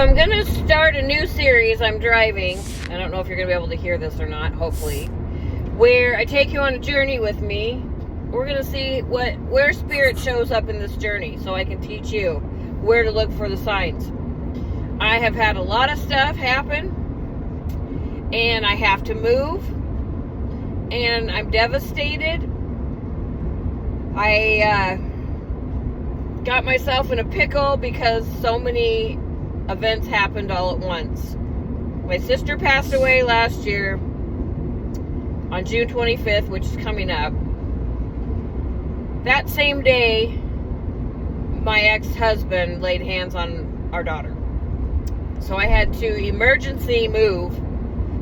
I'm going to start a new series. I'm driving. I don't know if you're going to be able to hear this or not, hopefully. Where I take you on a journey with me. We're going to see where spirit shows up in this journey so I can teach you where to look for the signs. I have had a lot of stuff happen. And I have to move. And I'm devastated. I got myself in a pickle because so many events happened all at once. My sister passed away last year on June 25th, which is coming up. That same day, my ex-husband laid hands on our daughter. So I had to emergency move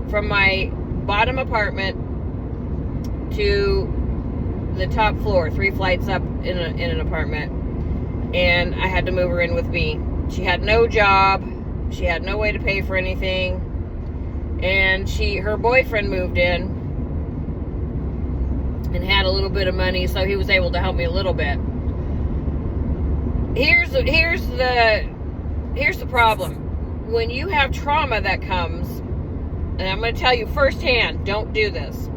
from my bottom apartment to the top floor, 3 flights up in an apartment. And I had to move her in with me. She had no job. She had no way to pay for anything. And her boyfriend moved in and had a little bit of money, so he was able to help me a little bit. Here's the problem. When you have trauma that comes, and I'm going to tell you firsthand, don't do this,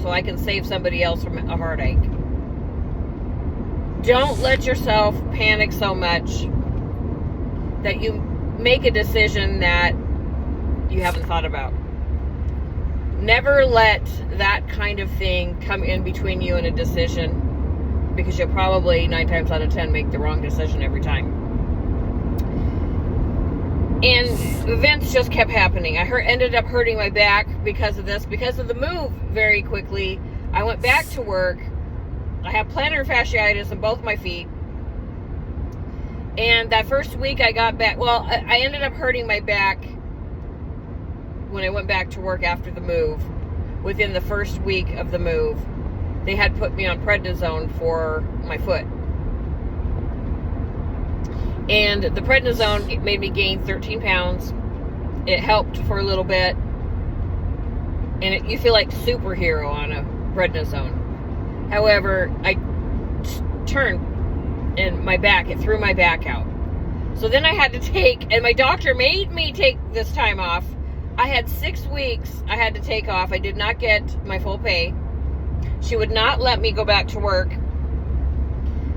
so I can save somebody else from a heartache. Don't let yourself panic so much that you make a decision that you haven't thought about. Never let that kind of thing come in between you and a decision, because you'll probably 9 times out of 10 make the wrong decision every time. And events just kept happening. I ended up hurting my back because of this, because of the move very quickly. I went back to work. I have plantar fasciitis in both my feet. And that first week I got back, I ended up hurting my back when I went back to work after the move. Within the first week of the move, they had put me on prednisone for my foot. And the prednisone made me gain 13 pounds. It helped for a little bit. And you feel like superhero on a prednisone. However, I turned and it threw my back out. So then I had to and my doctor made me take this time off. I had 6 weeks I had to take off. I did not get my full pay. She would not let me go back to work.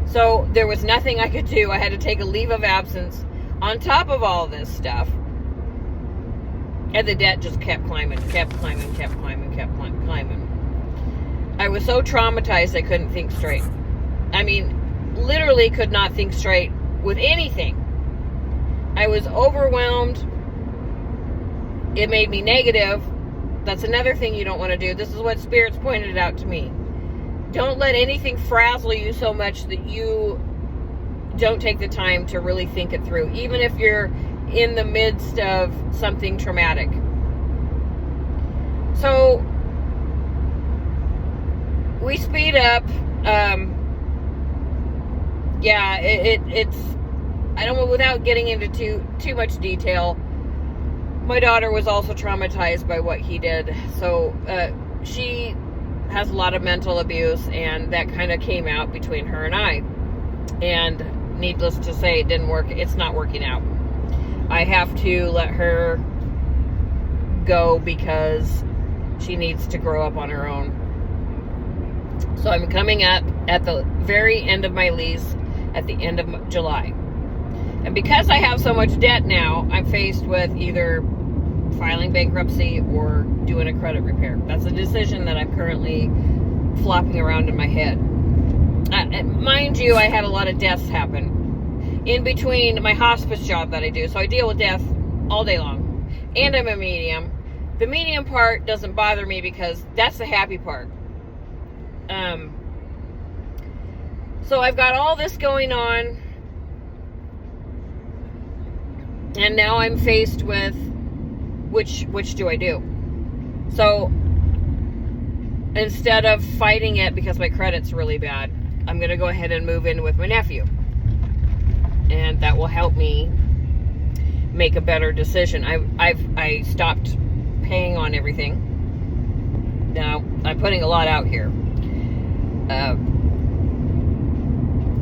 So there was nothing I could do. I had to take a leave of absence on top of all this stuff. And the debt just kept climbing. I was so traumatized I couldn't think straight. I mean, literally could not think straight with anything. I was overwhelmed. It made me negative. That's another thing you don't want to do. This is what spirits pointed out to me. Don't let anything frazzle you so much that you don't take the time to really think it through, even if you're in the midst of something traumatic. So we speed up. It's I don't know, without getting into too much detail, my daughter was also traumatized by what he did. So she has a lot of mental abuse, and that kind of came out between her and I. And needless to say, it didn't work. It's not working out. I have to let her go because she needs to grow up on her own. So I'm coming up at the very end of my lease at the end of July. And because I have so much debt now, I'm faced with either filing bankruptcy or doing a credit repair. That's a decision that I'm currently flopping around in my head. Mind you, I had a lot of deaths happen in between my hospice job that I do. So I deal with death all day long. And I'm a medium. The medium part doesn't bother me because that's the happy part. So I've got all this going on, and now I'm faced with which do I do? So instead of fighting it because my credit's really bad, I'm going to go ahead and move in with my nephew, and that will help me make a better decision. I stopped paying on everything. Now I'm putting a lot out here.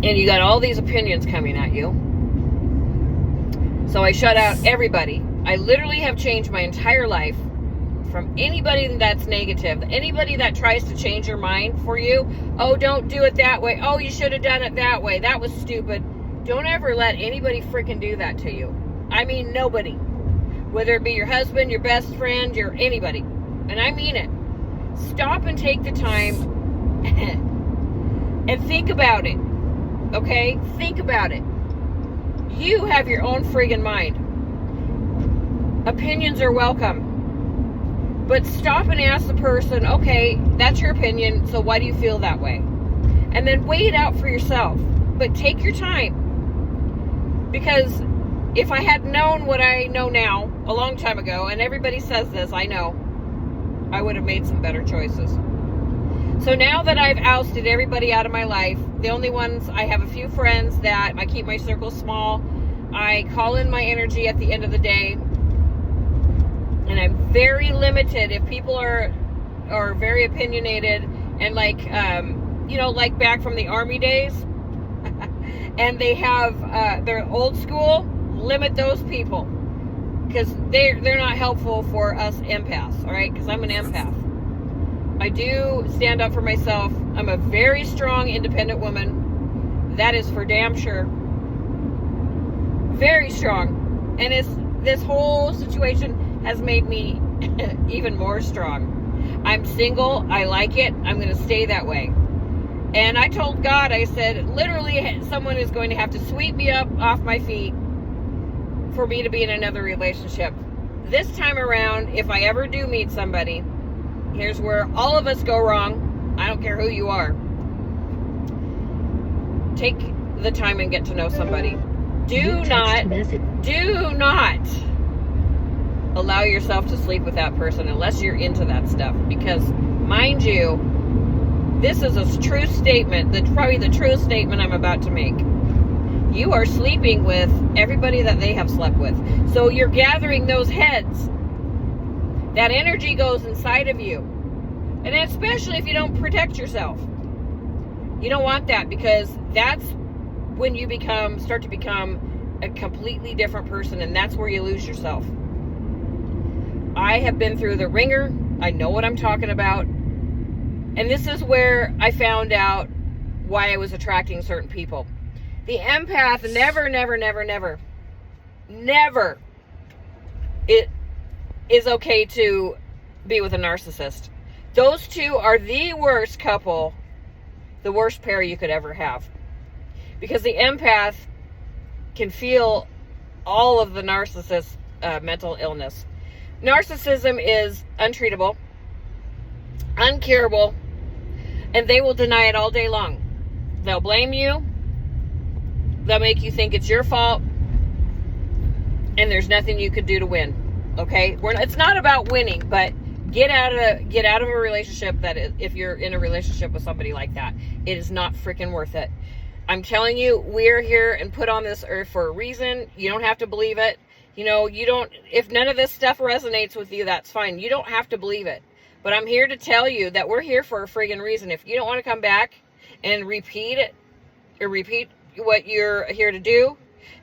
And you got all these opinions coming at you. So I shut out everybody. I literally have changed my entire life from anybody that's negative, anybody that tries to change your mind for you. Oh, don't do it that way. Oh, you should have done it that way. That was stupid. Don't ever let anybody freaking do that to you. I mean, nobody. Whether it be your husband, your best friend, your anybody. And I mean it. Stop and take the time and think about it. Okay? Think about it. You have your own friggin' mind. Opinions are welcome. But stop and ask the person, okay, that's your opinion, so why do you feel that way? And then weigh it out for yourself. But take your time. Because if I had known what I know now a long time ago, and everybody says this, I know, I would have made some better choices. So now that I've ousted everybody out of my life, the only ones, I have a few friends that I keep my circle small. I call in my energy at the end of the day. And I'm very limited. If people are very opinionated and like, like back from the army days, and they have, they're old school, limit those people. Because they're not helpful for us empaths, all right? Because I'm an empath. I do stand up for myself. I'm a very strong, independent woman. That is for damn sure. Very strong. And this whole situation has made me even more strong. I'm single. I like it. I'm going to stay that way. And I told God, I said, literally, someone is going to have to sweep me up off my feet for me to be in another relationship. This time around, if I ever do meet somebody, here's where all of us go wrong. I don't care who you are. Take the time and get to know somebody. Do not allow yourself to sleep with that person unless you're into that stuff. Because, mind you, this is a true statement, probably the truest statement I'm about to make. You are sleeping with everybody that they have slept with. So you're gathering those heads. That energy goes inside of you. And especially if you don't protect yourself. You don't want that, because that's when you start to become a completely different person, and that's where you lose yourself. I have been through the ringer. I know what I'm talking about. And this is where I found out why I was attracting certain people. The empath never it is okay to be with a narcissist. Those two are the worst couple, the worst pair you could ever have. Because the empath can feel all of the narcissist's mental illness. Narcissism is untreatable, uncurable, and they will deny it all day long. They'll blame you. They'll make you think it's your fault, and there's nothing you could do to win. Okay, it's not about winning, but get out of a relationship if you're in a relationship with somebody like that. It is not freaking worth it. I'm telling you, we're here and put on this earth for a reason. You don't have to believe it. If none of this stuff resonates with you, that's fine. You don't have to believe it. But I'm here to tell you that we're here for a friggin' reason. If you don't want to come back and repeat what you're here to do,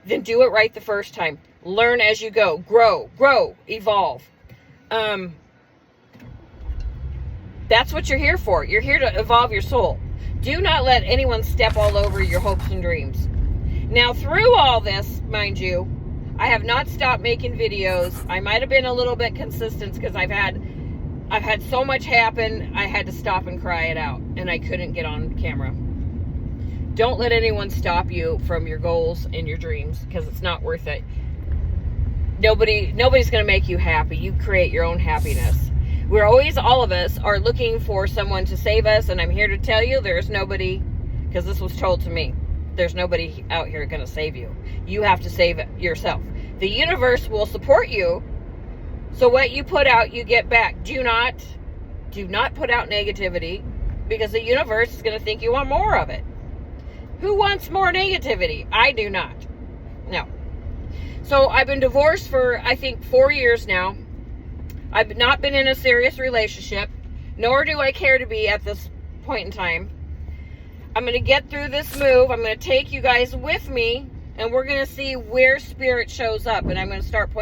then do it right the first time. Learn as you go. Grow, evolve. That's what you're here for. You're here to evolve your soul. Do not let anyone step all over your hopes and dreams. Now, through all this, mind you, I have not stopped making videos. I might have been a little bit consistent because I've had so much happen. I had to stop and cry it out, and I couldn't get on camera. Don't let anyone stop you from your goals and your dreams, because it's not worth it. Nobody's going to make you happy. You create your own happiness. All of us are looking for someone to save us, and I'm here to tell you there's nobody, because this was told to me, there's nobody out here going to save you. You have to save yourself. The universe will support you, so what you put out, you get back. Do not put out negativity, because the universe is going to think you want more of it. Who wants more negativity? I do not. No. So I've been divorced for, I think, 4 years now. I've not been in a serious relationship, nor do I care to be at this point in time. I'm going to get through this move. I'm going to take you guys with me and we're going to see where spirit shows up, and I'm going to start pointing